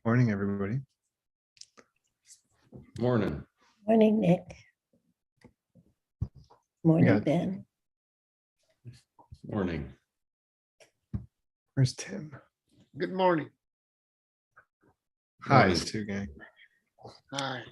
Morning, everybody. Morning. Morning, Nick. Morning, got- Ben. Morning. Where's Tim? Good morning. Hi, Morning. Stu gang. Hi.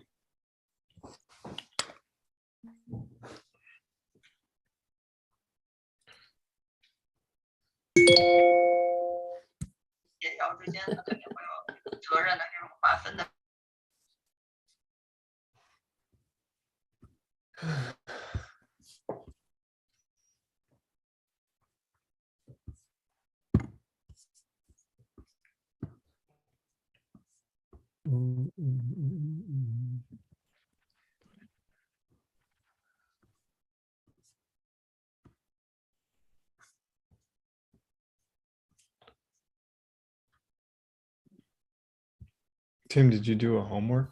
Tim, did you do a homework?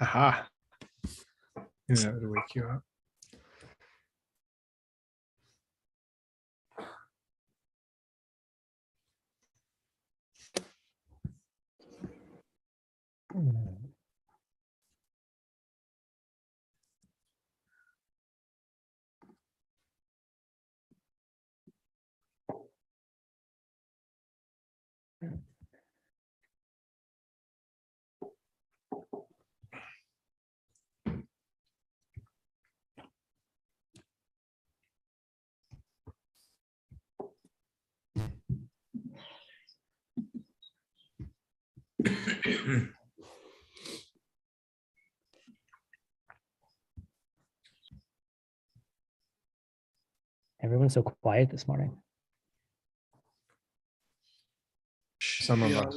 Aha. Yeah, that would wake you up. Everyone's so quiet this morning. Some of us.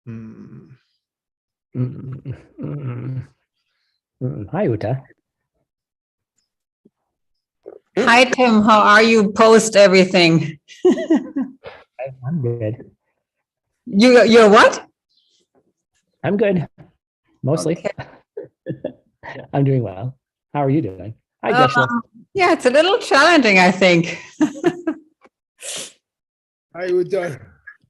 Hmm. Hi, Uta. Hi, Tim. How are you post everything? I'm good. You're what? I'm good. Mostly. Okay. I'm doing well. How are you doing? Hi, Geshe. Yeah, it's a little challenging, I think. How you doing?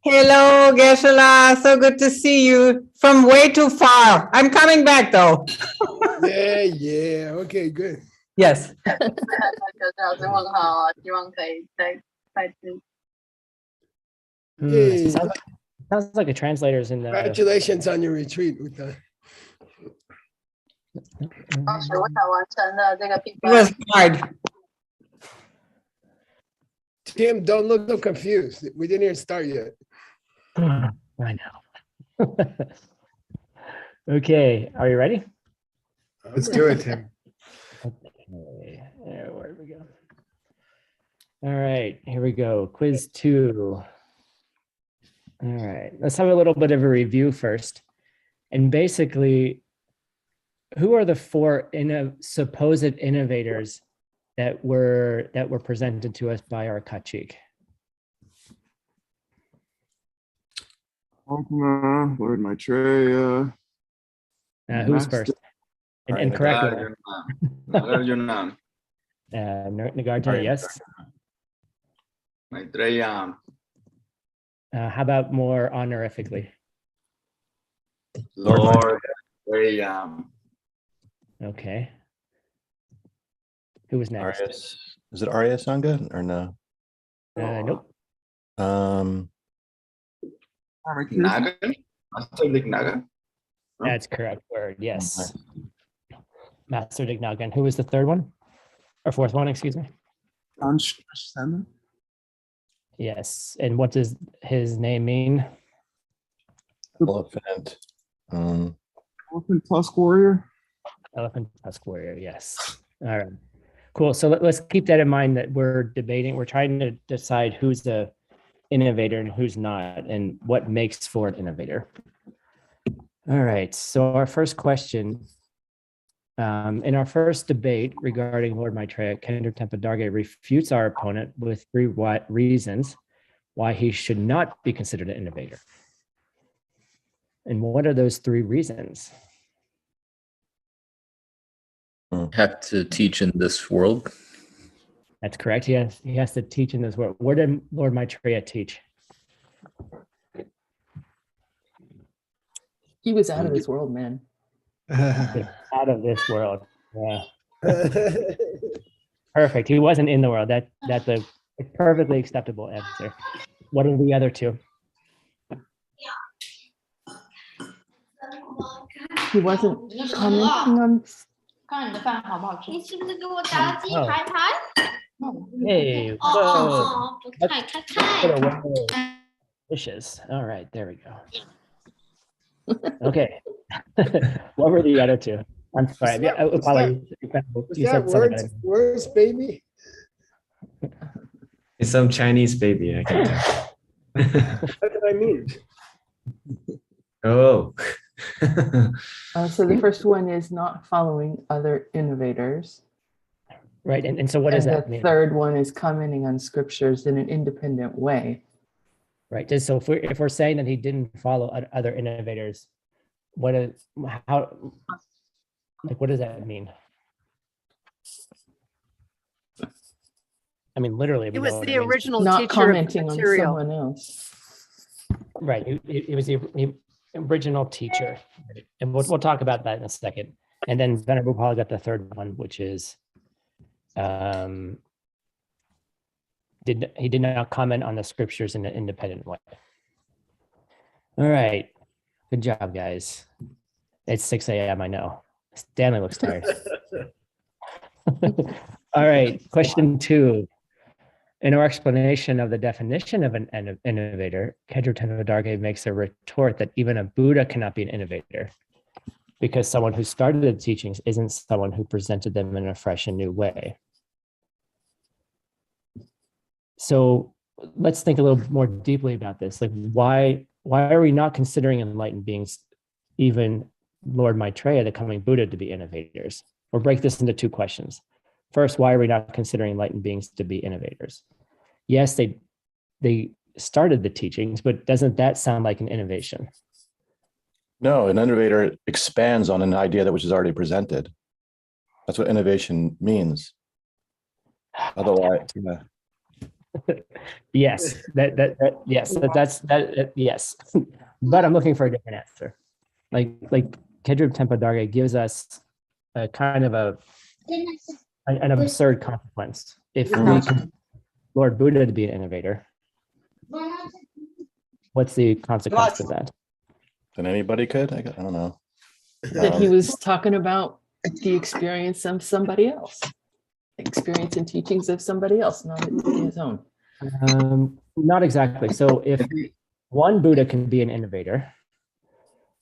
Hello, Geshe-la. So good to see you from way too far. I'm coming back though. Yeah. Okay, good. Yes. 老师问好，希望可以再次 Yay. Sounds like a translator's in the. Congratulations on your retreat with the 帮学问完成了这个 It was hard. Tim. Don't look so confused. We didn't even start yet. I know. Okay, are you ready? Let's do it, Tim. Okay, where we go? All right, here we go. Quiz 2. All right, let's have a little bit of a review first. And basically, who are the 4 supposed innovators that were presented to us by our Kachik? Lord Maitreya. Who's first? And correct order. Nagarjuna. Nagarjuna, yes. Maitreya. How about more honorifically? Lord Maitreya. Okay. Who was next? Arias. Is it Arya Sangha or no? Nope. Naga. Master Dignaga. That's correct word. Yes. Master Dignagan. Who was the third one? Or fourth one, excuse me. Yes. And what does his name mean? Elephant. Elephant Tusk Warrior. Elephant Tusk Warrior. Yes. All right. Cool. So let's keep that in mind that we're debating. We're trying to decide who's the innovator and who's not, and what makes for an innovator. All right. So our first question. In our first debate regarding Lord Maitreya, Kendra Tempa refutes our opponent with 3 reasons why he should not be considered an innovator. And what are those 3 reasons? Have to teach in this world. That's correct. He has to teach in this world. Where did Lord Maitreya teach? He was out of this world, man. Out of this world. Yeah. Perfect. He wasn't in the world. That's a perfectly acceptable answer. What are the other two? He wasn't commenting on. 看你的饭好不好吃？你是不是给我打了鸡排盘？ Hey, 哦 whoa. 哦哦，不看看 Put 看。 away dishes. All right, there we go. Okay. What were the other two? I'm sorry. that- Yeah, was Paulo, Was you that said something. words, baby? It's some Chinese baby, I can tell. What did I mean? Oh. So the first one is not following other innovators. Right. And so what does And that the mean? third one is commenting on scriptures in an independent way. Right. So if we're saying that he didn't follow other innovators, what does that mean? I mean, literally, we It was know what the it means. original Not teacher of the commenting on material. someone else. Right. It was the original teacher. And we'll talk about that in a second. And then Venerable Paul got the third one, which is he did not comment on the scriptures in an independent way. All right. Good job, guys. It's 6 a.m. I know. Stanley looks tired. All right. Question 2. In our explanation of the definition of an innovator, Kedra Tenvadarge makes a retort that even a Buddha cannot be an innovator because someone who started the teachings isn't someone who presented them in a fresh and new way. So let's think a little more deeply about this. Like, why are we not considering enlightened beings, even Lord Maitreya, the coming Buddha, to be innovators? We'll break this into 2 questions. First, why are we not considering enlightened beings to be innovators? Yes, they started the teachings, but doesn't that sound like an innovation? No, an innovator expands on an idea that which is already presented. That's what innovation means. Otherwise, yeah. Yes, yes. But I'm looking for a different answer. Like Kedra Tenvadarge gives us a kind of an absurd consequence. If we can Lord Buddha to be an innovator, what's the consequence of that? Then anybody could? I don't know. That he was talking about the experience of somebody else. Experience and teachings of somebody else, not his own. Not exactly. So if one Buddha can be an innovator,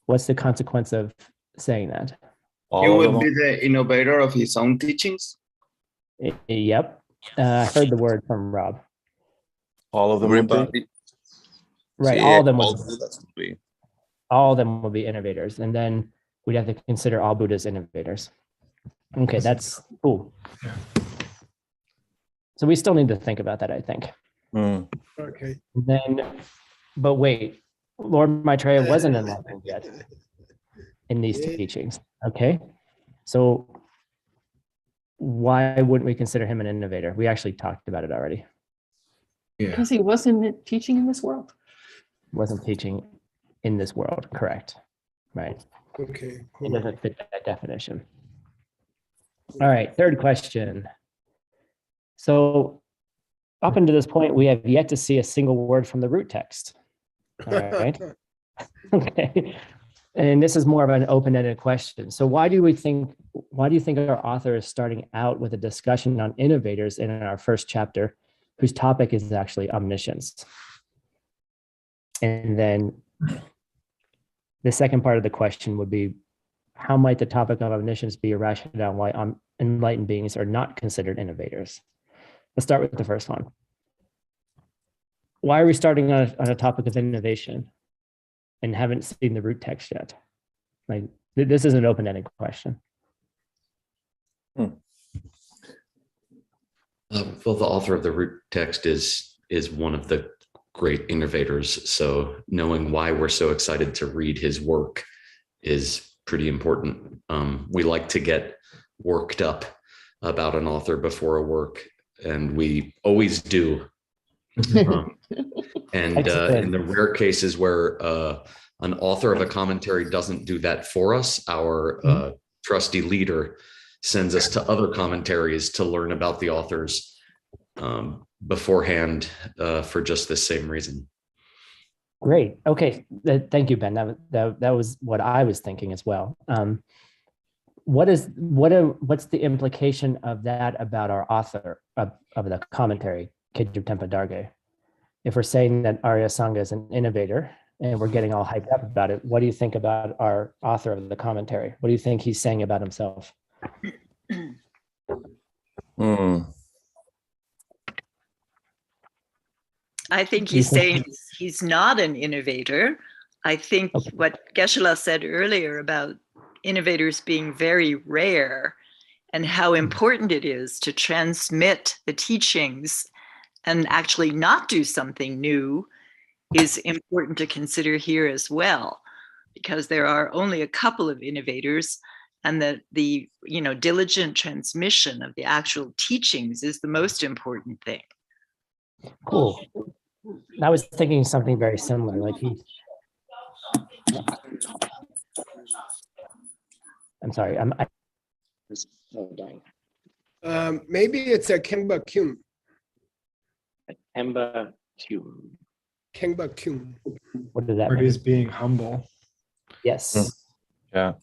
what's the consequence of saying that? He would be the innovator of his own teachings. Yep. I heard the word from Rob. All of them would be? Right. All of them would be. All of them will be innovators. And then we'd have to consider all Buddhas innovators. Okay, that's cool. So we still need to think about that, I think. Okay. But wait, Lord Maitreya wasn't enlightened yet in these teachings. Okay. So why wouldn't we consider him an innovator? We actually talked about it already. Yeah. Because he wasn't teaching in this world. Wasn't teaching in this world, correct? Right. Okay. It doesn't fit that definition. All right, third question. So up until this point, we have yet to see a single word from the root text. All right. Okay. And this is more of an open-ended question. So why do you think our author is starting out with a discussion on innovators in our first chapter, whose topic is actually omniscience? And then the second part of the question would be, how might the topic of omniscience be a rationale why enlightened beings are not considered innovators? Let's start with the first one. Why are we starting on a topic of innovation and haven't seen the root text yet? Like, this is an open-ended question. Well, the author of the root text is one of the great innovators. So knowing why we're so excited to read his work is pretty important. We like to get worked up about an author before a work and we always do. And Excellent. in the rare cases where an author of a commentary doesn't do that for us, our trusty leader sends us to other commentaries to learn about the authors beforehand for just the same reason. Great. Okay. Thank you, Ben. That was what I was thinking as well. What's the implication of that about our author of the commentary, Kejub Tempa Darge? If we're saying that Arya Sangha is an innovator and we're getting all hyped up about it, what do you think about our author of the commentary? What do you think he's saying about himself? I think he's saying he's not an innovator. I think what Geshe-la said earlier about innovators being very rare and how important it is to transmit the teachings and actually not do something new is important to consider here as well, because there are only a couple of innovators, and that the diligent transmission of the actual teachings is the most important thing. Cool. I was thinking something very similar, like I'm sorry, Maybe it's a Kengba Kyun. Kemba Kyun. Kengba Kyun. What does that Or mean? he's being humble. Yes. Yeah.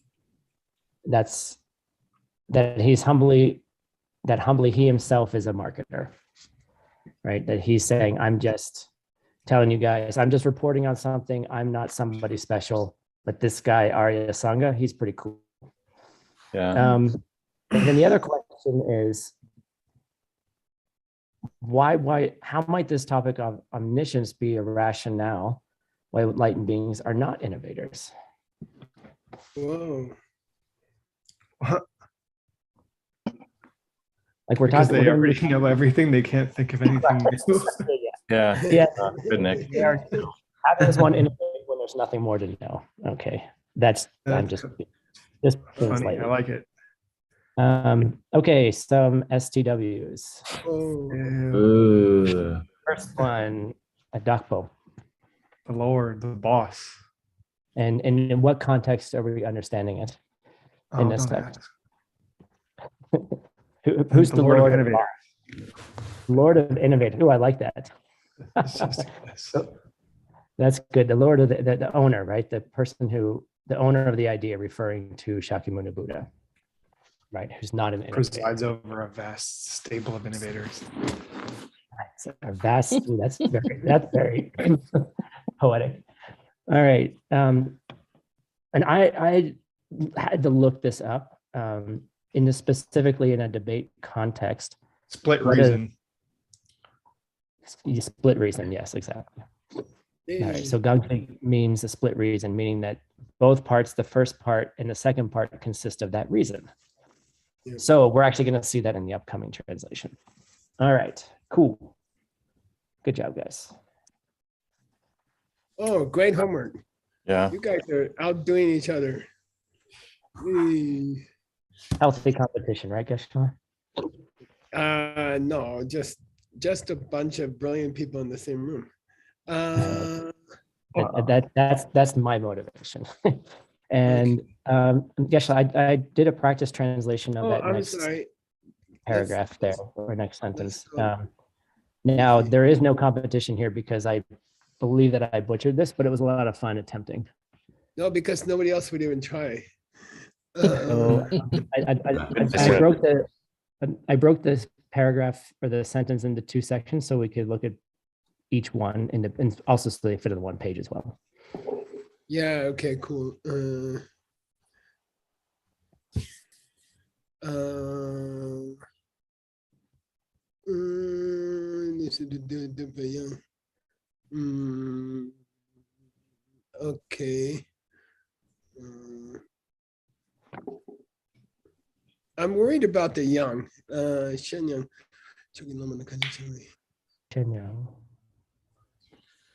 That's that humbly he himself is a marketer, right? That he's saying, I'm just telling you guys, I'm just reporting on something. I'm not somebody special, but this guy, Arya Sangha, he's pretty cool. Yeah. And then the other question is, how might this topic of omniscience be a rationale why enlightened beings are not innovators? Whoa. Like we're Because talking, they already know everything. They can't think of anything new. Yeah. Yeah. Good, Nick. How does one innovate when there's nothing more to know? Okay, I'm just Funny. I like it. Okay, some STWs. Oh. First one, a Dakpo. The Lord, the boss. And in what context are we understanding it in this don't text? ask. Who's the Lord of of Innovator? Lord of Innovator. Oh, I like that. That's good. The Lord of the owner, right? The owner of the idea, referring to Shakyamuni Buddha, right? Who's not an innovator. Presides over a vast stable of innovators. A vast. Ooh, that's very poetic. All right. And I had to look this up specifically in a debate context. Split reason. Split reason, yes, exactly. All right, so Gangte means a split reason, meaning that both parts, the first part and the second part, consist of that reason. Yeah. So we're actually going to see that in the upcoming translation. All right, cool. Good job, guys. Oh, great homework. Yeah. You guys are outdoing each other. Healthy competition, right, Geshe-la? No, just a bunch of brilliant people in the same room. That's my motivation. And Geshe-la, I did a practice translation of that next paragraph there, or next sentence. Now, there is no competition here because I believe that I butchered this, but it was a lot of fun attempting. No, because nobody else would even try. So I broke this paragraph or the sentence into two sections so we could look at each one and also so they fit on the one page as well. Yeah, okay, cool. Okay. I'm worried about the young. Shenyang.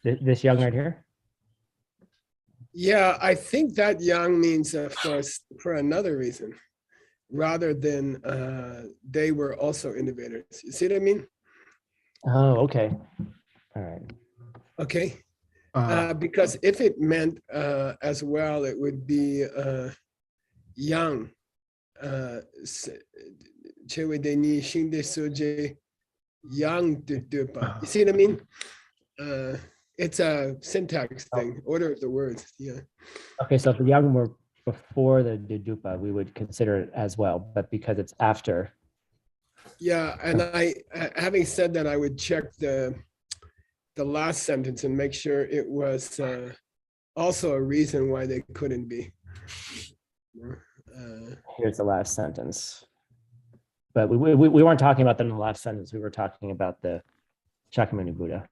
This young right here? Yeah, I think that young means, of course, for another reason, rather than they were also innovators. You see what I mean? Oh, okay. All right. Okay. Uh, Because if it meant as well, it would be young. Chewe deni shingde soje young dupa. You see what I mean? It's a syntax thing, order of the words. Yeah. Okay, so if the young were before the dudupa, we would consider it as well, but because it's after. Yeah, and having said that, I would check the last sentence and make sure it was also a reason why they couldn't be. Here's the last sentence. But we weren't talking about that in the last sentence. We were talking about the Shakyamuni Buddha.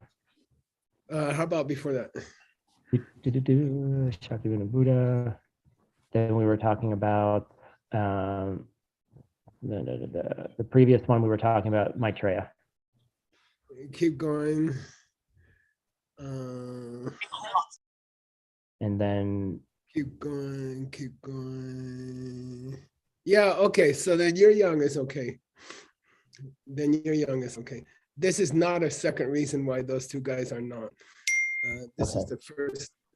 How about before that? Shakyamuni Buddha. Then we were talking about the previous one. We were talking about Maitreya. Keep going. And then Keep going, keep going. Yeah, okay, so then you're young is okay. Then you're young is okay. This is not a second reason why those two guys are not. This is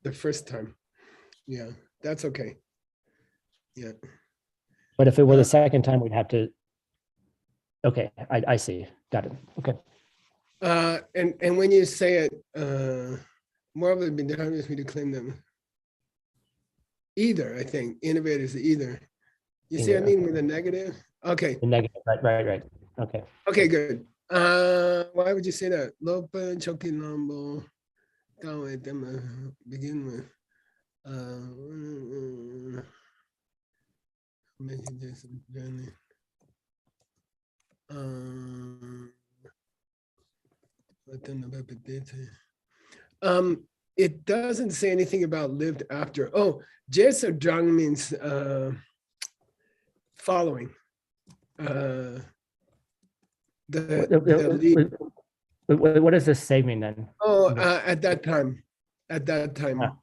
the first time. Yeah, that's okay. Yeah. but if it were the second time, we'd have to. Okay, I see. Got it. Okay. And when you say it, more of it would be hard for me to claim them. Either, I think, innovators either. You see what I mean with the negative? Okay. The negative, right. Okay. Okay, good. Why would you say that? Lopa, Choki Lambo, begin with. It doesn't say anything about lived after. Oh, Jesu Drang means following. What does this say mean then? Oh, at that time.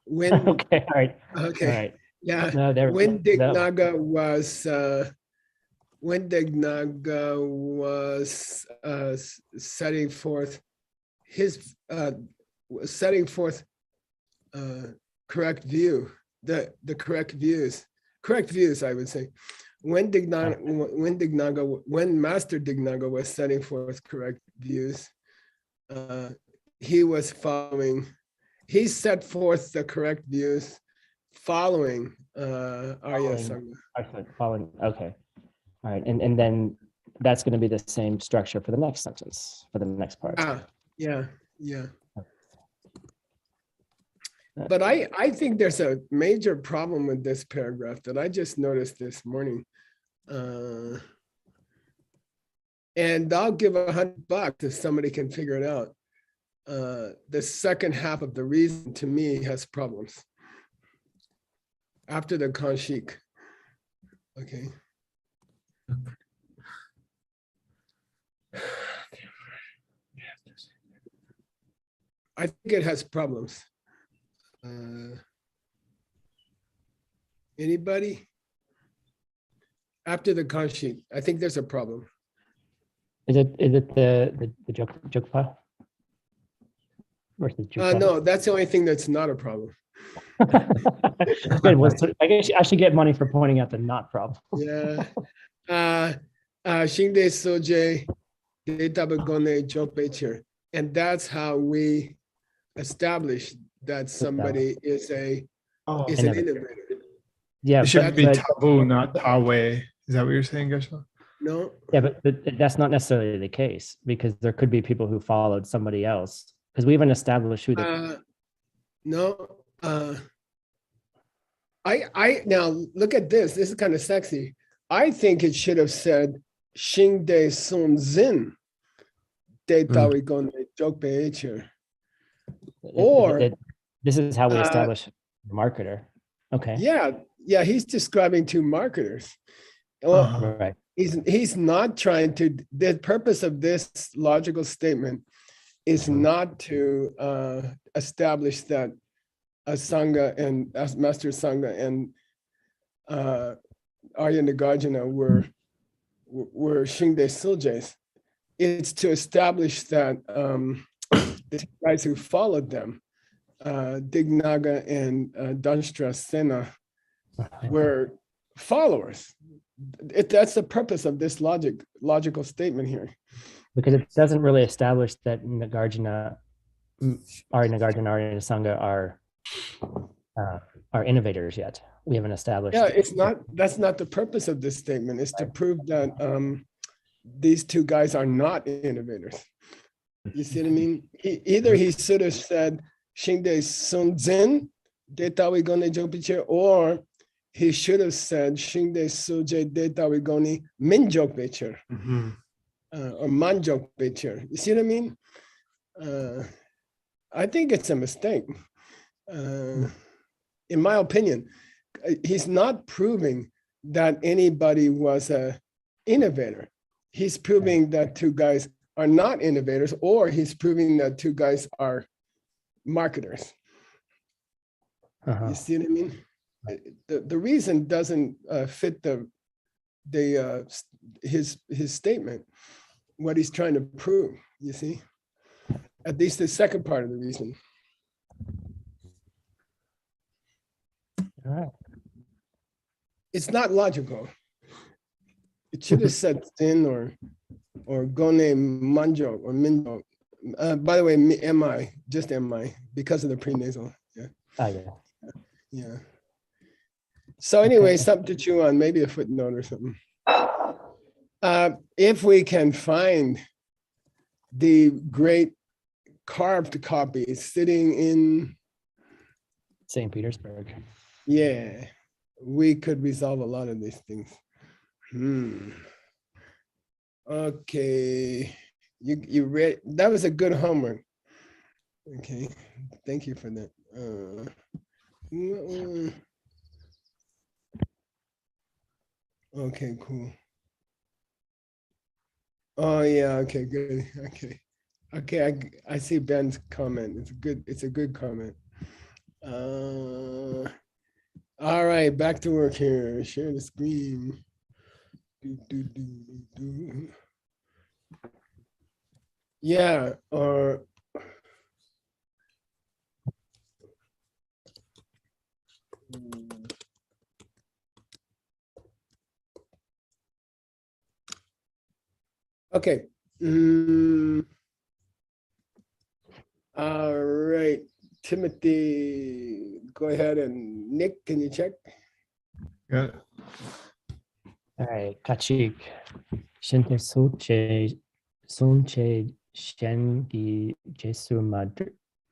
When okay, all right. Okay. All right. Yeah. No, there, when Dignaga was setting forth his correct view, the correct views, I would say. When Master Dignaga was setting forth correct views, he set forth the correct views following Arya Sangha. Following, okay. All right, and then that's going to be the same structure for the next sentence, for the next part. Yeah. But I think there's a major problem with this paragraph that I just noticed this morning. And I'll give $100 if somebody can figure it out. The second half of the reason to me has problems. After the Kanshik. Okay. I think it has problems. Anybody? After the Kanshik, I think there's a problem. Is it the Jukpa? Versus Jukpa? No, that's the only thing that's not a problem. I guess I should get money for pointing out the not problem. Yeah. Shingde Soje, Detabagone Jopecher. And that's how we establish that somebody is an innovator. Yeah, it should be tabu, not tawe. Is that what you're saying, Geshe-la? No. Yeah, but that's not necessarily the case, because there could be people who followed somebody else, because we haven't established who they. No. I now look at this. This is kind of sexy. I think it should have said Shingde Sun Zin De Tawi Gone Jope. Or this is how we establish the marketer. Okay. Yeah, he's describing two marketers. Well, right. He's not trying to. The purpose of this logical statement is not to establish that a Sangha and as Master Sangha and Arya Nagarjuna were Shingde Siljes. it's to establish that the two guys who followed them, Dignaga and Danstra Sena, were followers. That's the purpose of this logical statement here. Because it doesn't really establish that Nagarjuna, Arya Nagarjuna, Arya Sangha are innovators yet. We haven't established. Yeah, it's not. That's not the purpose of this statement. It's to prove that these two guys are not innovators. You see what I mean? Either he should have said Shingde Sun Zin, Detawi Gone Jopiche, or he should have said Shingde Suje Detawi Goni Minjok Becher. Or Manjok Becher. You see what I mean? I think it's a mistake. In my opinion, he's not proving that anybody was a innovator. He's proving that two guys are not innovators, or he's proving that two guys are marketers. You see what I mean? The reason doesn't fit his statement, what he's trying to prove, you see? At least the second part of the reason. All right. It's not logical. It should have said sin or gone manjo or minjo. By the way, mi, just mi, because of the prenasal. Yeah. Oh, yeah. Yeah. So anyway, something to chew on, maybe a footnote or something. If we can find the great carved copy sitting in St. Petersburg. Yeah, we could resolve a lot of these things. Okay, you read, that was a good homework. Okay, thank you for that. Okay, cool. Oh yeah, okay, good. Okay, I see Ben's comment. It's a good comment. All right, back to work here. Share the screen. Yeah, or okay. All right, Timothy, go ahead, and Nick, can you check? Yeah. All right, Kachik. Shinte Sunche Shengi Jesu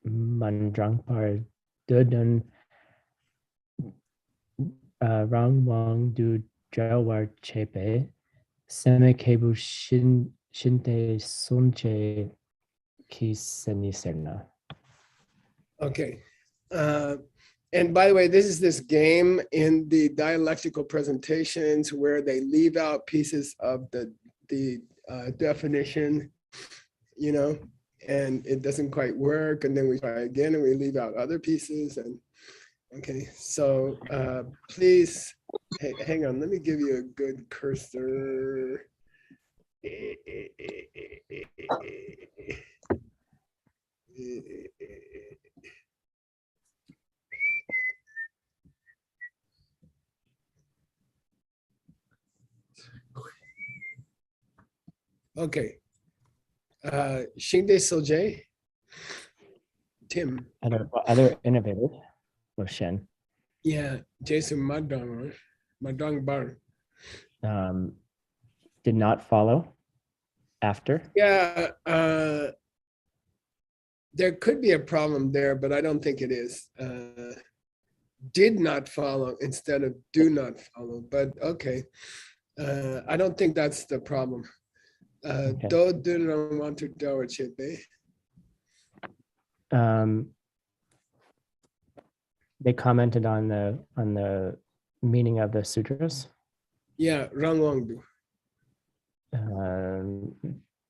Mandrangpar Dudun Rangwang Du Jawar Chepe Seme Kebu Shinte Sunche Kiseniserna. Okay. And by the way, this is this game in the dialectical presentations where they leave out pieces of the definition, you know, and it doesn't quite work. And then we try again and we leave out other pieces. And okay, so please, hey, hang on, let me give you a good cursor. Okay. Shingde Soje, Tim. Other innovator or Shen. Yeah, Jason Madang Bar. Did not follow after. Yeah, there could be a problem there, but I don't think it is. Did not follow instead of do not follow, but okay. I don't think that's the problem. Do not want to do it, They commented on the meaning of the sutras. Yeah, Rangwangdu.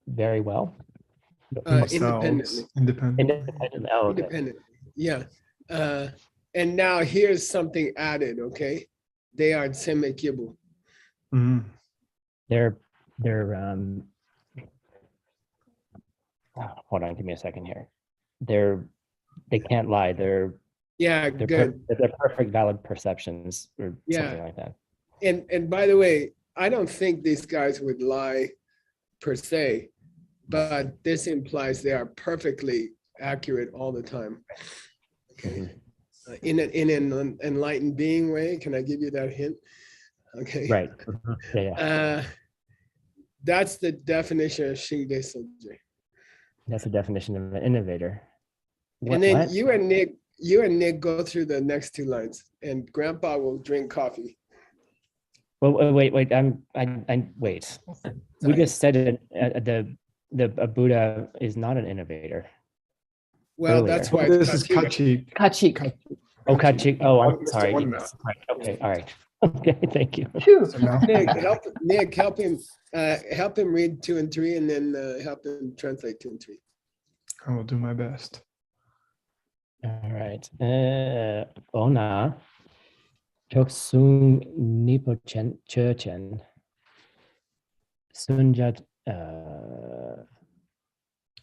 Very well. Independently. Independently. Oh, okay. Independently. Yeah. And now here's something added, okay? They are Tsemekibu. They're hold on, give me a second here. They can't lie. Yeah, good. They're perfect valid perceptions or Yeah. something like that. And by the way, I don't think these guys would lie per se, but this implies they are perfectly accurate all the time. Okay. In an enlightened being way, can I give you that hint? Okay. Right. Yeah. That's the definition of Shingde Soje. That's the definition of an innovator. And then What? you and Nick go through the next two lines, and Grandpa will drink coffee. Well, wait. Wait. We just said it. The Buddha is not an innovator. Well, that's why This is Kachi. Kachik. Oh, Kachi. Oh, I'm Mr. sorry. One Yes, right. Okay. All right. Okay. Thank you. Phew. Nick, help him read 2 and 3, and then help him translate 2 and 3. I will do my best. All right. Ona. Choksung Nipo Chechen. Sunjat.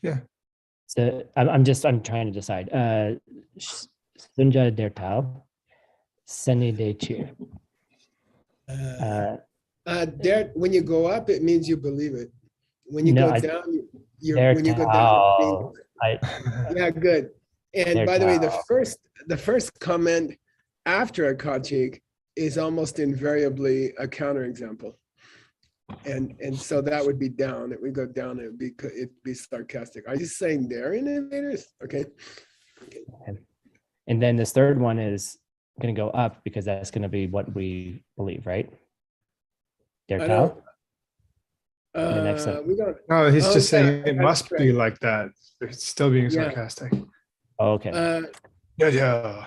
Yeah. So I'm trying to decide. Sunja Dertao, Seni De Chu. There, when you go up, it means you believe it. When you No, go down, when you go down, yeah, good. And by the way, the first comment after a kachik is almost invariably a counterexample. And so that would be down. It would go down. It'd be sarcastic. Are you saying they're innovators? Okay. And then this third one is going to go up because that's going to be what we believe, right? Dertao? The next one. We don't. No, he's just saying it that's must be right. like that. It's still being Yeah. sarcastic. Oh, okay. Yeah.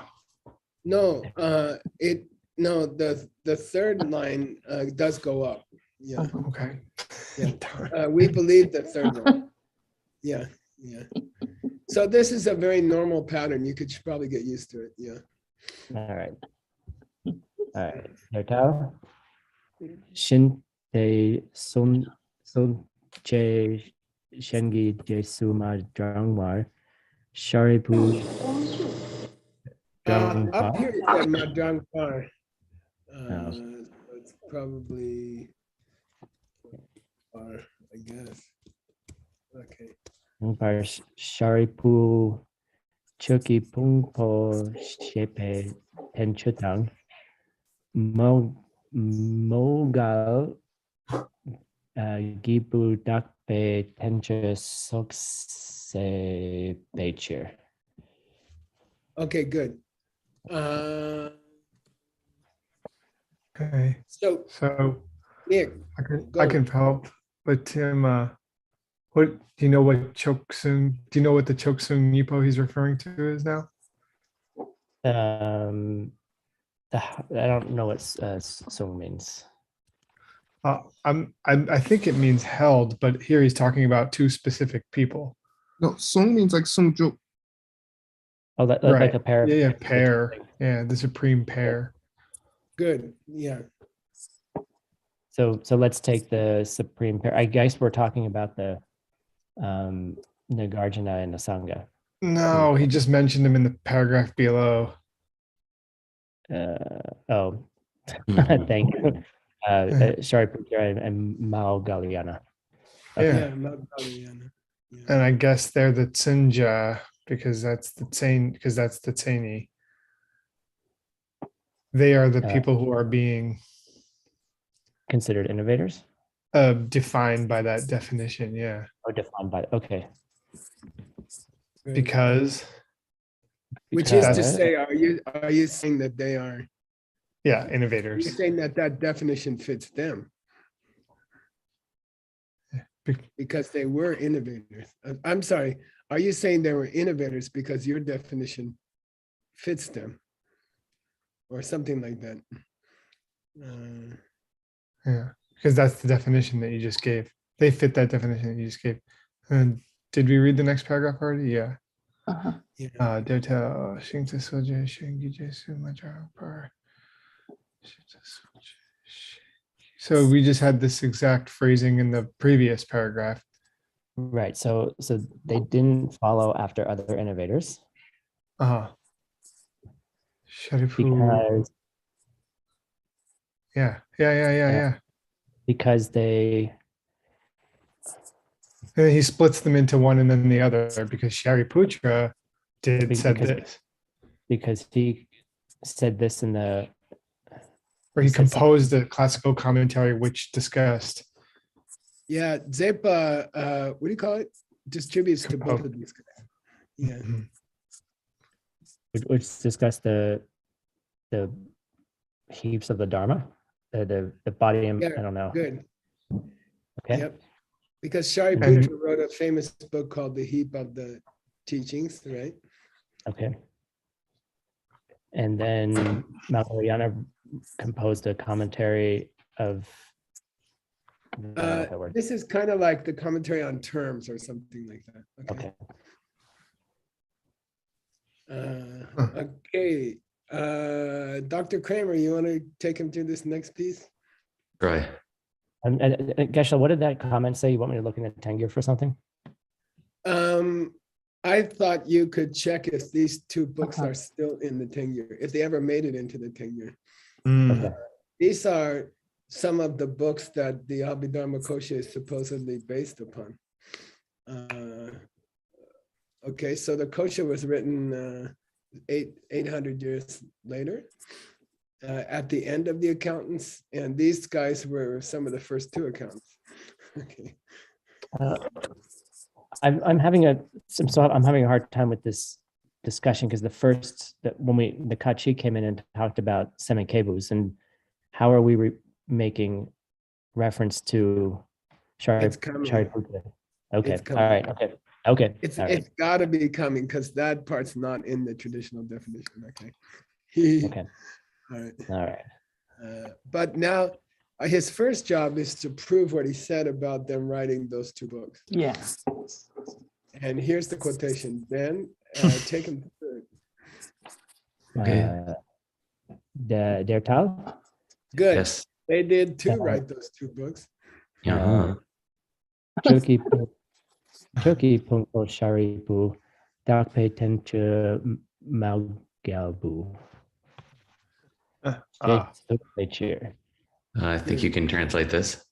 No, the third line does go up. Yeah. Okay. Yeah. We believe the third one. Yeah. So this is a very normal pattern. You could probably get used to it. Yeah. All right. Dertao? Shin Te Sun Che Shengi Jesuma Drangwar Sharipu Up here it said Madrang Par. Oh. So it's probably Par, I guess. Okay. Par Sharipu Chuki Pungpo Shepe Tenchutang Mogal Gibu Dakpe Tencha Sokse Becher. Okay, good. Okay. So Nick, I can help, but Tim, what do you know? What Choksung? Do you know what the Choksung Nipo he's referring to is now? I don't know what song means. I think it means held, but here he's talking about two specific people. No, song means like sungjuk. Oh, like a pair. Yeah, pair. Yeah, the supreme pair. good. Yeah. So let's take the supreme pair. I guess we're talking about the Nagarjuna and the Sangha. No, he just mentioned them in the paragraph below. Thank you. Shariputra and Mao Galiana. Yeah. Yeah. And I guess they're the Tsinja because that's the Tseni. They are the people who are being considered innovators? Defined by that definition, yeah. Oh, defined by, okay. Because which is to say, are you saying that they are? Yeah, innovators. You're saying that definition fits them because they were innovators. I'm sorry. Are you saying they were innovators because your definition fits them, or something like that? Yeah, because that's the definition that you just gave. They fit that definition that you just gave. And did we read the next paragraph already? Yeah. So we just had this exact phrasing in the previous paragraph. Right. So they didn't follow after other innovators Sharipu. because Yeah. because they And he splits them into one and then the other because Shariputra said Because- this, because he said this in the or he said something- composed a classical commentary which discussed. Yeah, Zepa, what do you call it? Distributes to both of these guys. Yeah. Mhm. which discussed the heaps of the Dharma, the body. Yeah, I don't know. Good. Okay. Yep. Because Shariputra wrote a famous book called The Heap of the Teachings, right? Okay. And then Mahayana composed a commentary of. I don't know that word. This is kind of like the commentary on terms or something like that. Okay. Okay. Dr. Kramer, you want to take him through this next piece? Right. And Geshe, what did that comment say? You want me to look in the Tengyur for something? I thought you could check if these two books are still in the Tengyur, if they ever made it into the Tengyur. Mm. These are some of the books that the Abhidharma Kosha is supposedly based upon. Okay, so the Kosha was written 800 years later, at the end of the accountants, and these guys were some of the first two accountants. Okay. I'm having a hard time with this discussion because when the Kachi came in and talked about Semenkebus and how are we making reference to Shariputra? Okay, all right, okay. It's got to be coming because that part's not in the traditional definition. Okay. Okay. All right. But now his first job is to prove what he said about them writing those two books. Yeah. And here's the quotation. Ben, take him through it. Der Tal? Good. Yes. They did too write those two books. Choki Pungpo Sharipu Dakpe Tencha Malgalbu. I think you can translate this.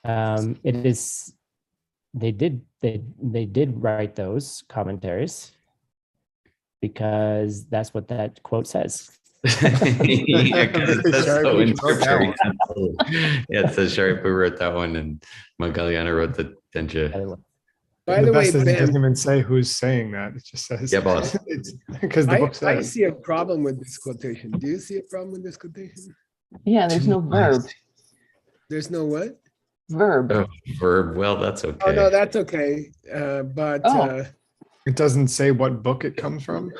It is. They did write those commentaries because that's what that quote says. Yeah, 'cause that's so interpreted. Yeah, it says Sharipu wrote that one and Magaliana wrote the Tencha. By And the the way, best is it Ben, doesn't even say who's saying that. It just says, Yeah, boss. because the book I says. see a problem with this quotation. Do you see a problem with this quotation? Yeah, there's no verb. There's no what? Verb. Oh, verb. Well, that's okay. Oh, no, that's okay. But It doesn't say what book it comes from.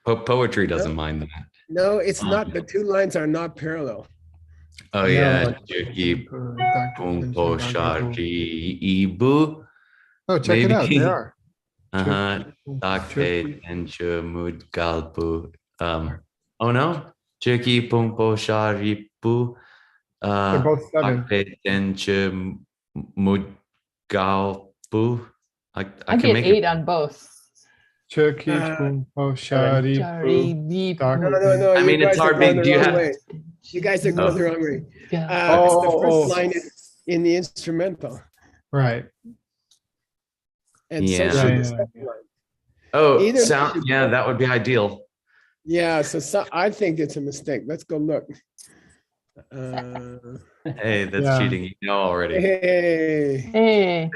Poetry doesn't mind that. no, it's not. The two lines are not parallel. Oh yeah, Juki Pungpo Shari Ibu. Oh, check it out. They are. Dakpe Tencha Mudgalpu. Oh no, Juki Pungpo Shari Bu. They're both seven. Dakpe Tencha Mudgalpu. I I can get make 8 it. on both. Turkey, Pumpo, Shari, Shari, Poo, Deep. Dark- No. I mean, you it's guys are hard. going the Do you wrong have- way. You guys are going the wrong way. Yeah. The first line is in the instrumental. Right. And Yeah. so should Yeah, the second line. Oh, Either sound. should Yeah, go. that would be ideal. Yeah, so I think it's a mistake. Let's go look. Hey, that's Yeah. cheating. You know already. Hey. Hey.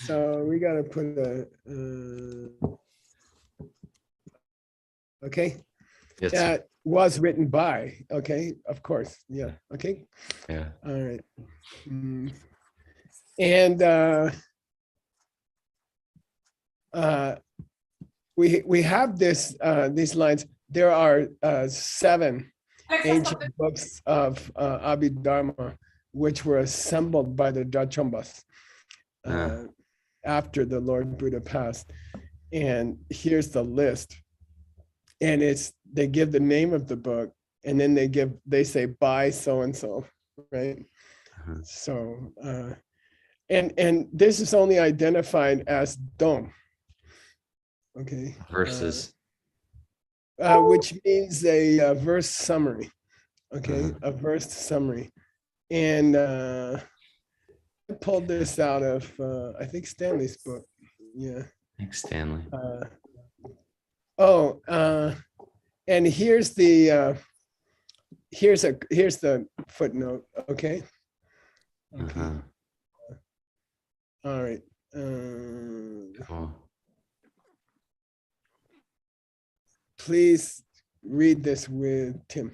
So we gotta put a. Okay. Yes. That was written by. Okay, of course. Yeah. Okay. Yeah. All right. And we have this these lines. There are 7 ancient books of Abhidharma, which were assembled by the Drachambas after the Lord Buddha passed. And here's the list. And they give the name of the book and then they say by so and so, right? Uh-huh. So and this is only identified as dom. Okay. Versus. Which means a verse summary. Okay, a verse summary. And I pulled this out of I think Stanley's book. Yeah. Thanks, Stanley. And here's the here's the footnote. Okay. Uh-huh. All right. Cool. Please read this with Tim,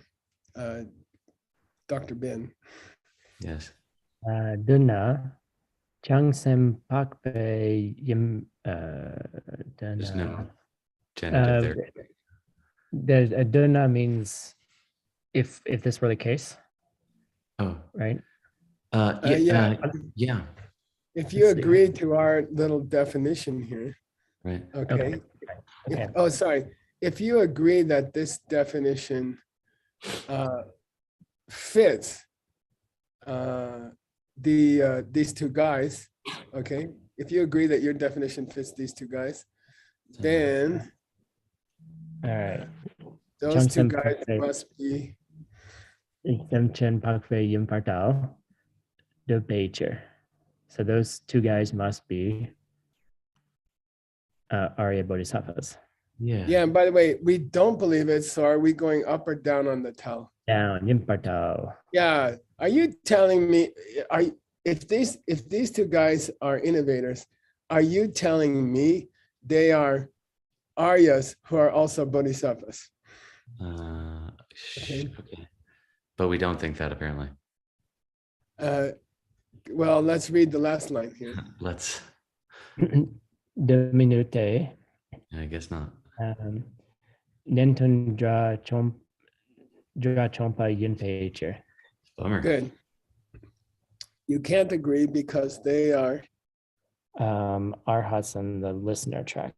Dr. Ben. Yes. Duna Changsem Pakpe Yim There's no Duna. genitive there. There's a Duna means if this were the case, Oh, right? Yeah. Yeah. If you agree to our little definition here, Right. okay. Okay. Sorry. If you agree that this definition fits these two guys, okay. If you agree that your definition fits these two guys, then All right. those two Changsem guys Pakpe must be Exemption Pakpe Yim Partao the Becher. So those two guys must be Arya Bodhisattvas. Yeah. Yeah, and by the way, we don't believe it, so are we going up or down on the tau? Down Yim Partao. Yeah. Are you telling me if these two guys are innovators, are you telling me they are Aryas who are also bodhisattvas? Okay. But we don't think that apparently. Well, let's read the last line here. Let's. Dominute. I guess not. Nentun dra chompa yin pager. Bummer. Good. You can't agree because they are Arhats on the listener track.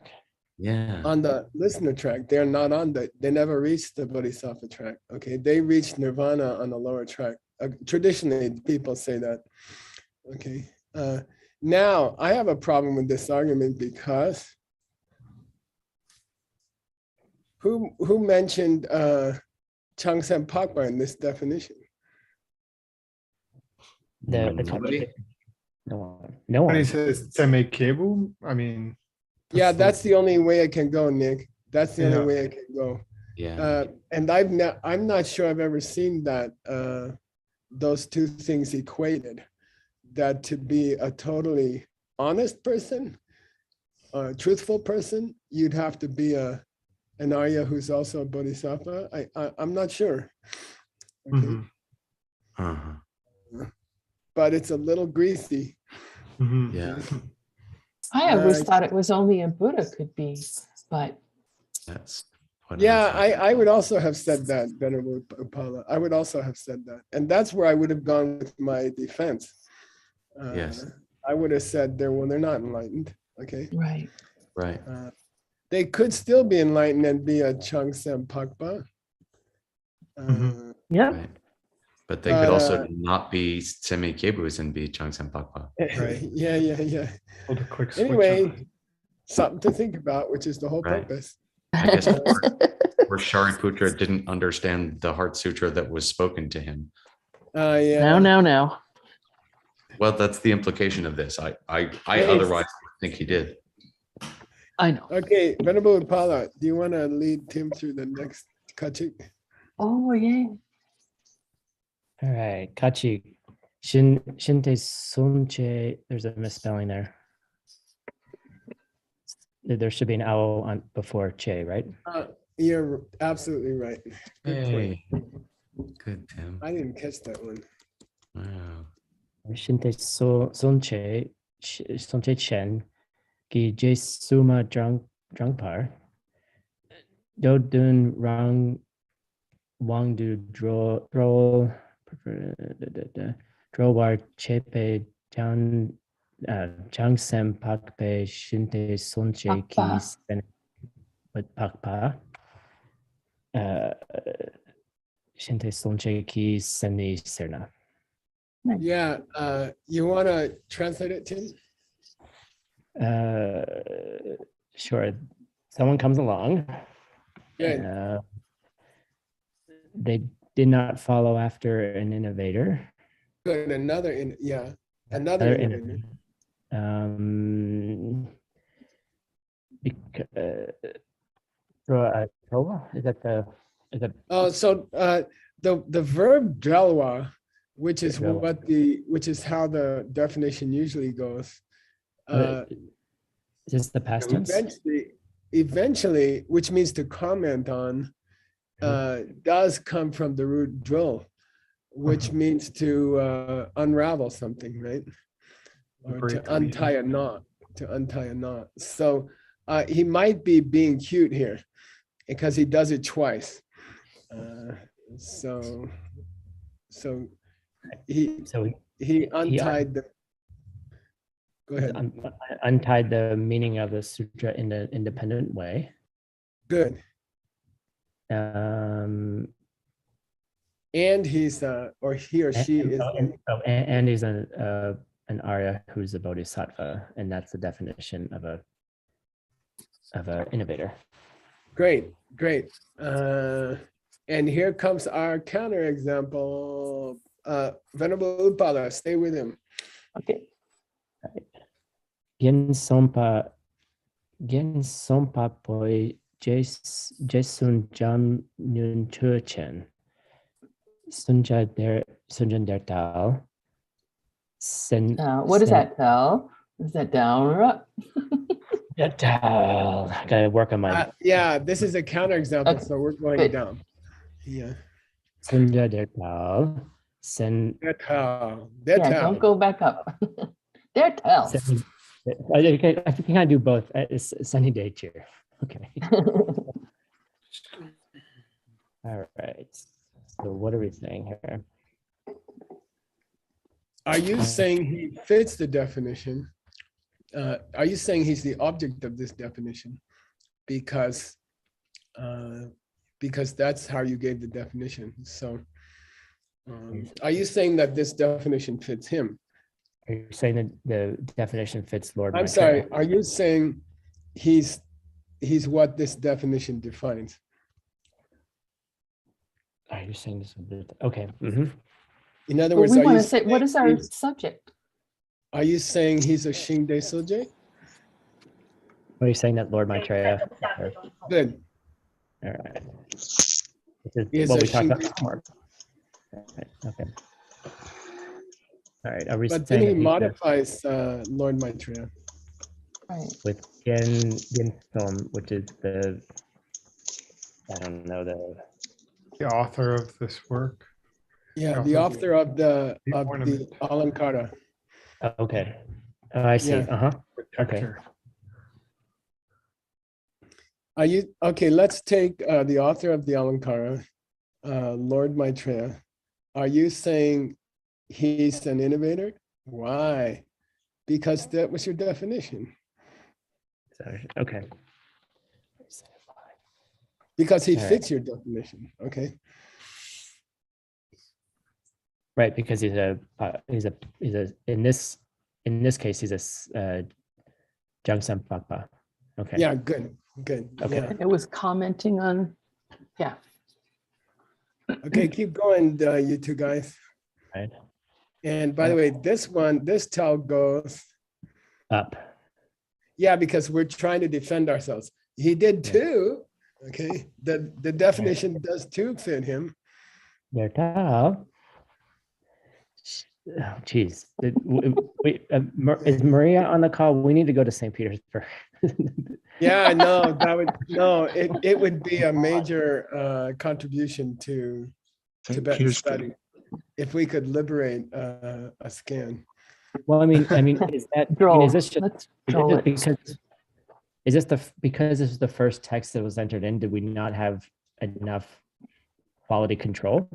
Yeah. on the listener track. They're not on they never reached the bodhisattva track. Okay, they reached nirvana on the lower track. Traditionally, people say that. Okay. Now I have a problem with this argument because who mentioned Changsem Pakpa in this definition? Nobody? No one. No When he one. says Seme Kebu, I mean. Yeah, that's the only way it can go, Nick. That's the Yeah. only way it can go. Yeah. And I'm not sure I've ever seen that those two things equated. That to be a totally honest person, a truthful person, you'd have to be an Arya who's also a bodhisattva. I'm not sure. Okay. Mhm. Uh-huh. But it's a little greasy. Mhm. Yeah. I always thought it was only a Buddha could be, but That's what Yeah, I I would also have said that, Venerable Upala. I would also have said that. And that's where I would have gone with my defense. Yes. I would have said they're not enlightened. Okay. right. Right. They could still be enlightened and be a Changsem Pakpa. Mhm. Yeah. Right. But they could also not be Semi Kebus and be Changsem Pakpa. Right. Yeah. Hold a quick switch Anyway, up. something to think about, which is the whole Right. purpose. I guess or Shariputra didn't understand the Heart Sutra that was spoken to him. Yeah. No. Well, that's the implication of this. I otherwise think he did. I know. Okay, Venerable Upala, do you want to lead Tim through the next Kachik? Oh, yeah. All right. Kachi. Shinte Sunche. There's a misspelling there. There should be an owl on before che, right? You're absolutely right. Good point. Hey. Good, Tim. I didn't catch that one. Wow. Shinte Sunche Chen. Ki je suma drangpar. Do dun rang wang du dro war chepe chang sem pakpe shinte sonche ki sen with pakpa Shinte sonche ki seni serna. Yeah, you want to translate it, Tim? Sure. Someone comes along. Good. They did not follow after an innovator. Good. Another Another innovator. Is that Oh, so the verb drelwa, which is Drelwa. which is how the definition usually goes. is this the past tense? Eventually, which means to comment on, does come from the root drill, which means to unravel something, right? Or to untie a knot, So he might be being cute here because he does it twice. So he untied the. Go ahead. Untied the meaning of the sutra in an independent way. Good. And he's or he or she is. And he's an Arya who's a bodhisattva, and that's the definition of a innovator. Great. And here comes our counterexample. Venerable Upala, stay with him. Okay. Gen sompa poi jesun jam nyun chuchen. Sunjan der tal. What does that tell? Is that down or up? Tal. Gotta work on my. Yeah, this is a counterexample, Okay. so we're going Good. down. Yeah. Sunja der tal. Yeah, don't go back up. There tells. I can kind of do both. It's sunny day cheer. Okay. All right. So what are we saying here? Are you saying he fits the definition? Are you saying he's the object of this definition? Because that's how you gave the definition. So are you saying that this definition fits him? Are you saying that the definition fits Lord I'm Maitreya? sorry, are you saying he's what this definition defines? Are you saying this? Okay. Mm-hmm. In other Well, words, we are want you to say, what is our subject? Are you saying he's a Shingde Soje? Are you saying that Lord Maitreya? Good. All right. This He is is what a we talked about Shingde. before. Okay. All right. Are we But then saying he that modifies Lord Maitreya. Right. with Gen Som, which is the, I don't know, The author of this work. Yeah, the author of the ornament. Alankara. okay. Oh, I see. Yeah. Okay. Are you okay? Let's take the author of the Alankara, Lord Maitreya. Are you saying he's an innovator? Why? Because that was your definition. Sorry. Okay. Because he All right. fits your definition. Okay. Right, because he's a in this case he's a Jungsam Pakpa. Okay. Yeah. Good. Okay. Yeah. It was commenting on, yeah. Okay. Keep going, you two guys. Right. And by the way, this tell goes Up. Yeah, because we're trying to defend ourselves. He did too. Okay. The definition does too fit him. There, Tal. Oh, geez. Wait, is Maria on the call? We need to go to St. Petersburg. Yeah, no, it would be a major contribution to Tibetan study if we could liberate a scan. Well, I mean, is that is this just because this is the first text that was entered in? Did we not have enough quality control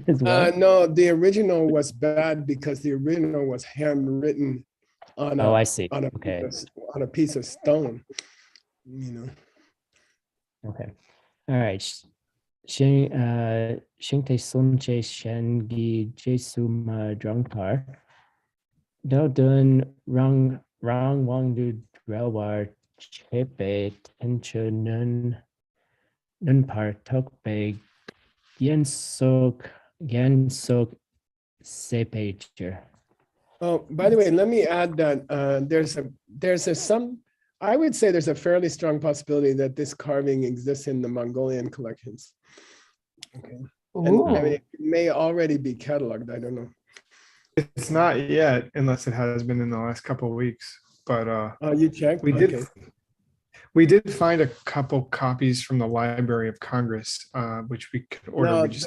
as well? No, the original was bad because the original was handwritten on I see. on a piece of stone. You know. Okay. All right. Shinte Sumche Shengi Jesuma Drunkar. Do dun rang wang du relwar chepe tenchu nun par tokpe yen sok sepager. Oh, by the way, let me add that I would say there's a fairly strong possibility that this carving exists in the Mongolian collections. Okay. And I mean, it may already be cataloged. I don't know. It's not yet, unless it has been in the last couple of weeks. But Oh, you checked? we did find a couple copies from the Library of Congress, which we could order. No, We just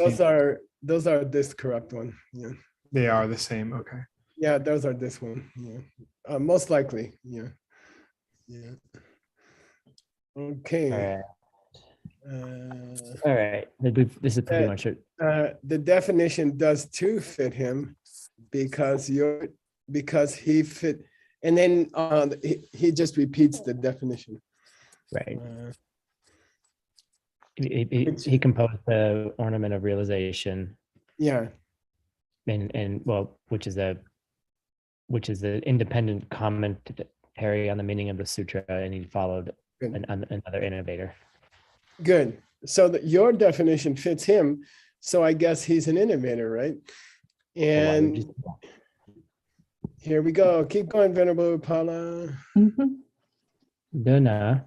those are this correct one. Yeah. they are the same. Okay. Yeah, those are this one. Yeah. Most likely. Yeah. Yeah. Okay. All right. This is pretty much it. The definition does too fit him because he fit, and then he just repeats the definition. Right. He composed the ornament of realization. Yeah. And well, which is the independent commentary on the meaning of the sutra, and he followed another innovator. Good. So that your definition fits him. So I guess he's an innovator, right? And here we go. Keep going, Venerable Upala. Dona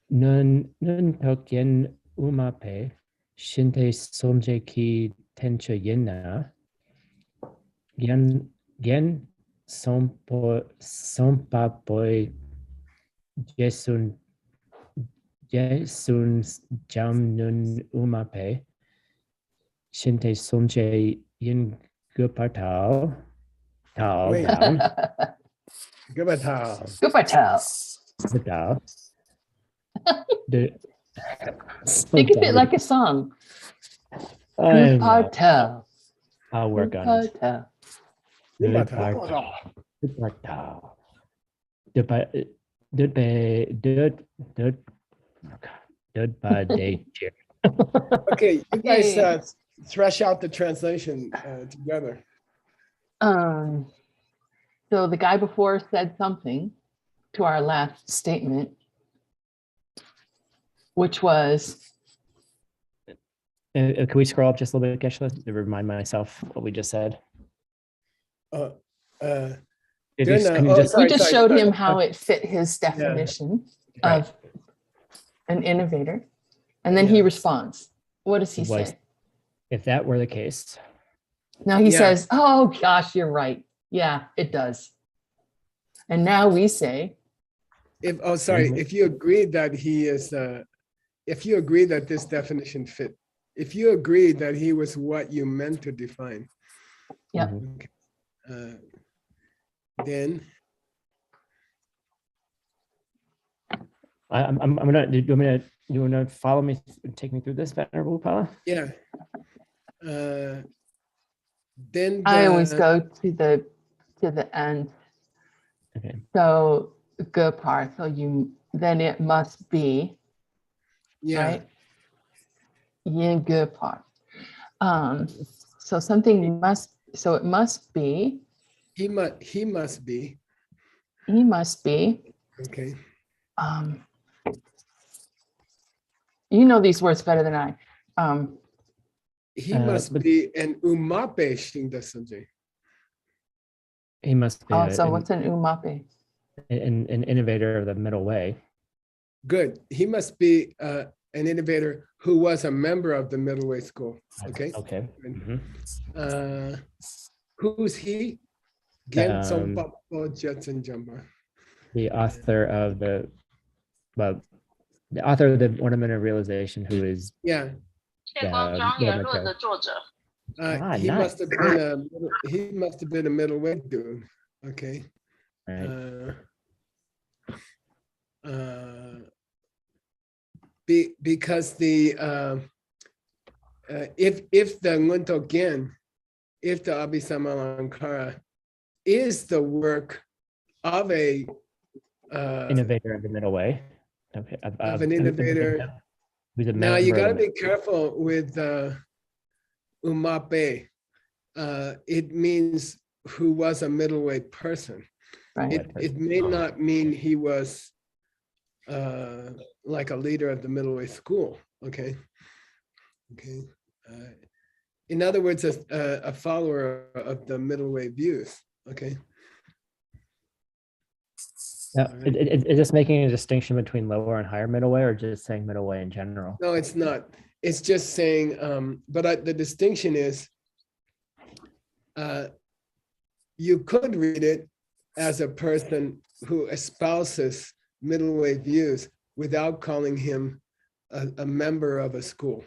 nun tokyen umape shinte somje ki tencha yena gen sompa boy jesun jam nun umape shinte somje yin gupartao tao Wait. down Gubatao. down. Think of it like a song. Gupartao. I'll work on it. Gubatao. Okay, you guys thresh out the translation together. So the guy before said something to our last statement, which was. Can we scroll up just a little bit, Geshe, to remind myself what we just said? We just showed him how it fit his definition of an innovator. And then he responds. What does he say? If that were the case. Now he says, oh gosh, you're right. Yeah, it does. And now we say. If you agree that he is, if you agree that this definition fit, if you agree that he was what you meant to define. Yeah. Then I'm gonna. Do you want to follow me and take me through this, Venerable Upala? Yeah. Then I always go to the end. Okay. So good part. So then it must be. Yeah. Right. Yin good part. So something must. So it must be. He must be. He must be. Okay. You know these words better than I. He must be an umape shindasanje. He must be. So what's an umape? An innovator of the middle way. Good. He must be an innovator who was a member of the middle way school. Okay. Okay. Who's he? The author of the ornament of realization, who is he must have been a middleweight dude. Okay. Right. Because the if the Ngunto Gen, if the Abhisamalankara is the work of a innovator of the middle way. Okay. Of an innovator who's a Now you member got to of- be careful with umape. It means who was a middleweight person. Right. It may not mean he was like a leader of the middleweight school. Okay. Okay. In other words, a follower of the middleweight views. Okay. Yeah, All right. is this making a distinction between lower and higher middle way, or just saying middle way in general? No, it's not. It's just saying, but the distinction is, you could read it as a person who espouses middleweight views without calling him a member of a school.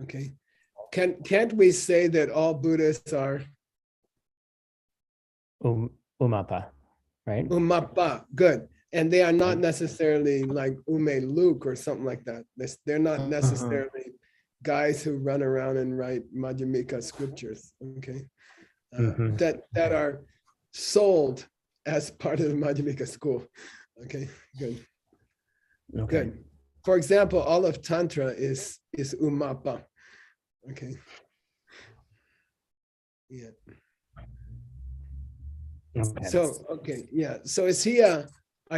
Okay. Can't we say that all Buddhists are Umapa, right? umapa? Good. And they are not necessarily like Ume Luke or something like that. They're not necessarily guys who run around and write Madhyamika scriptures, okay? That are sold as part of the Madhyamika school. Okay, good. Okay. Good. For example, all of Tantra is umapa. Okay. Yeah. Okay. So, okay, yeah. So is he are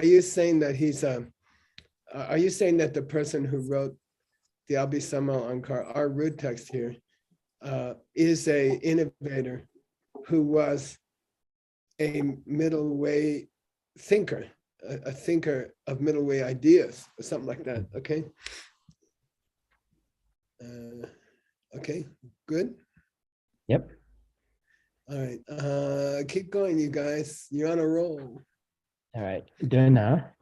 you saying that he's are you saying that the person who wrote the Abhisamal Ankar, our root text here, is a innovator who was a middle way thinker, a thinker of middle way ideas, or something like that, okay? Okay, good. Yep. All right, keep going, you guys. You're on a roll. All right. Dona.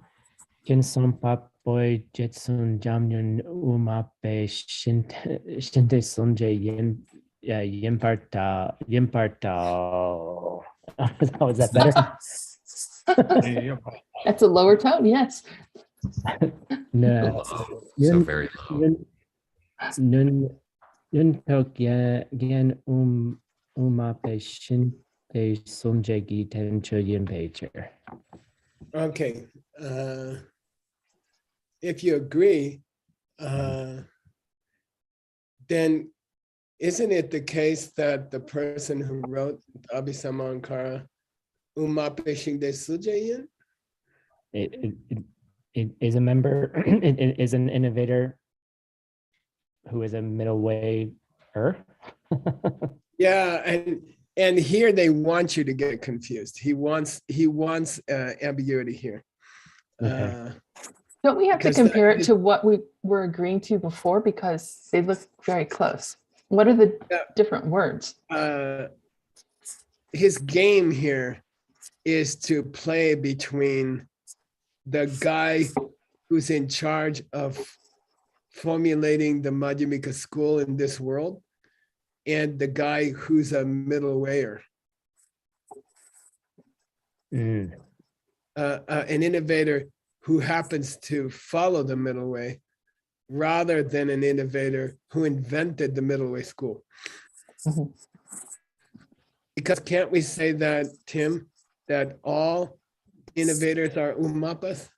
Kinson papoy jetsun jamyun umape shinte sunje yimparta. Oh, is that better? That's a lower tone, yes. No. So very low. Yun tok gen umape shinte sunje gitencho yimpecher. Okay. If you agree, then isn't it the case that the person who wrote Abhisama Ankara, Umape Shingde Sujayin? It is a member, it is an innovator who is a middle way-er. Yeah, and here they want you to get confused. He wants ambiguity here. Okay. Don't we have to Because compare it to what we were agreeing to before, because they look very close? What are the different words? His game here is to play between the guy who's in charge of formulating the Madhyamika school in this world and the guy who's a middle wayer. An innovator who happens to follow the middle way rather than an innovator who invented the middle way school. Because can't we say that, Tim, that all innovators are umapas?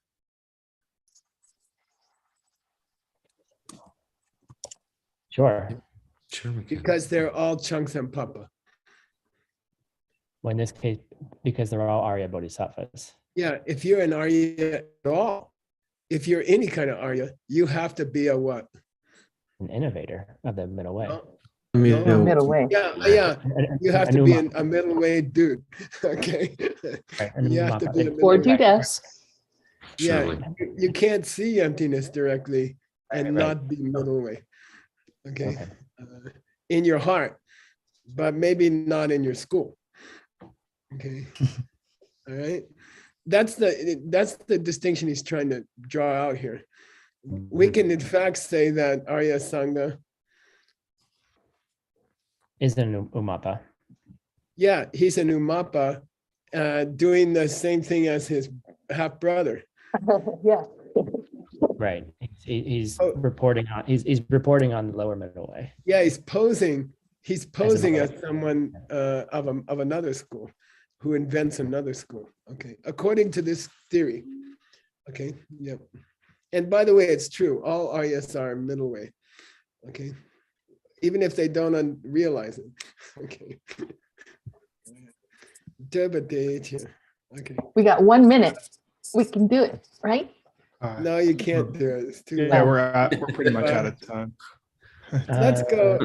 Sure. Sure, we can. Because they're all chunks and papa. Well, in this case, because they're all Arya Bodhisattvas. Yeah, if you're an Arya at all, if you're any kind of Arya, you have to be a what? An innovator of the middle way. Middle way. Yeah. You have to be a middle way dude. Okay. Right, You have to be a middle Or way. dudess. Yeah, Surely. you can't see emptiness directly and not be middle way. Okay. In your heart, but maybe not in your school. Okay. All right. That's the distinction he's trying to draw out here. We can in fact say that Arya Sangha Is an umapa. yeah, he's an umapa doing the same thing as his half brother. Yeah. Right. He's reporting on he's reporting on the lower middle way. Yeah, he's posing as someone of another school who invents another school. Okay, according to this theory. Okay, yep. And by the way, it's true. All Aryas are middle way. Okay. Even if they don't realize it. Okay. Okay. We got 1 minute. We can do it, right? No, you can't do it. It's too Yeah, late. we're pretty much out of time. Let's go.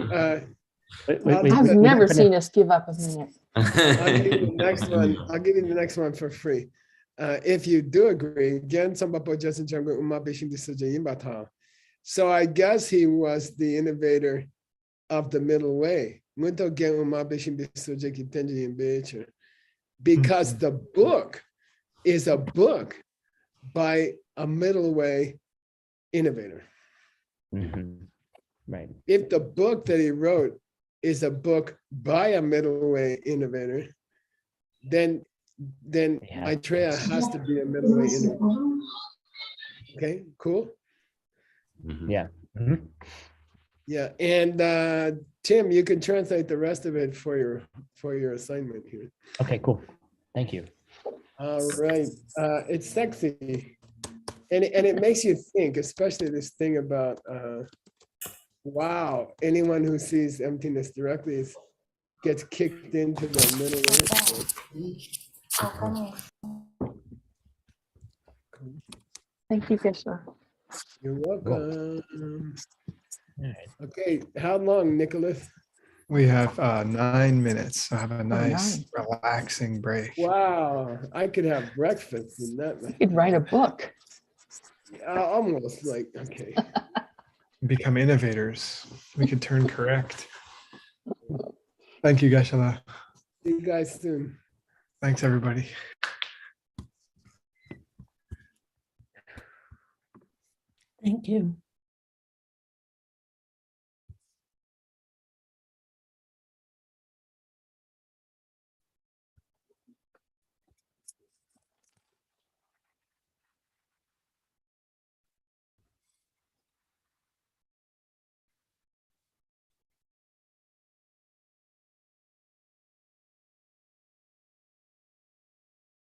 I've never seen us give up a minute. I'll give you the next one. I'll give you the next one for free. If you do agree, so I guess he was the innovator of the middle way. Because the book is a book by a middle way innovator. Right. If the book that he wrote is a book by a middle way innovator, then Maitreya has to be a middle way innovator. Okay, cool. Yeah. Yeah, and Tim, you can translate the rest of it for your assignment here. Okay, cool. Thank you. All right, it's sexy, and it makes you think, especially this thing about wow, anyone who sees emptiness directly gets kicked into the middle way. Thank you, Krishna. You're welcome. Okay, how long, Nicholas? We have 9 minutes. So have a nice, relaxing break. Wow, I could have breakfast in that. You could write a book. Almost like, okay. Become innovators. We could turn correct. Thank you, Geshe-la. See you guys soon. Thanks, everybody. Thank you.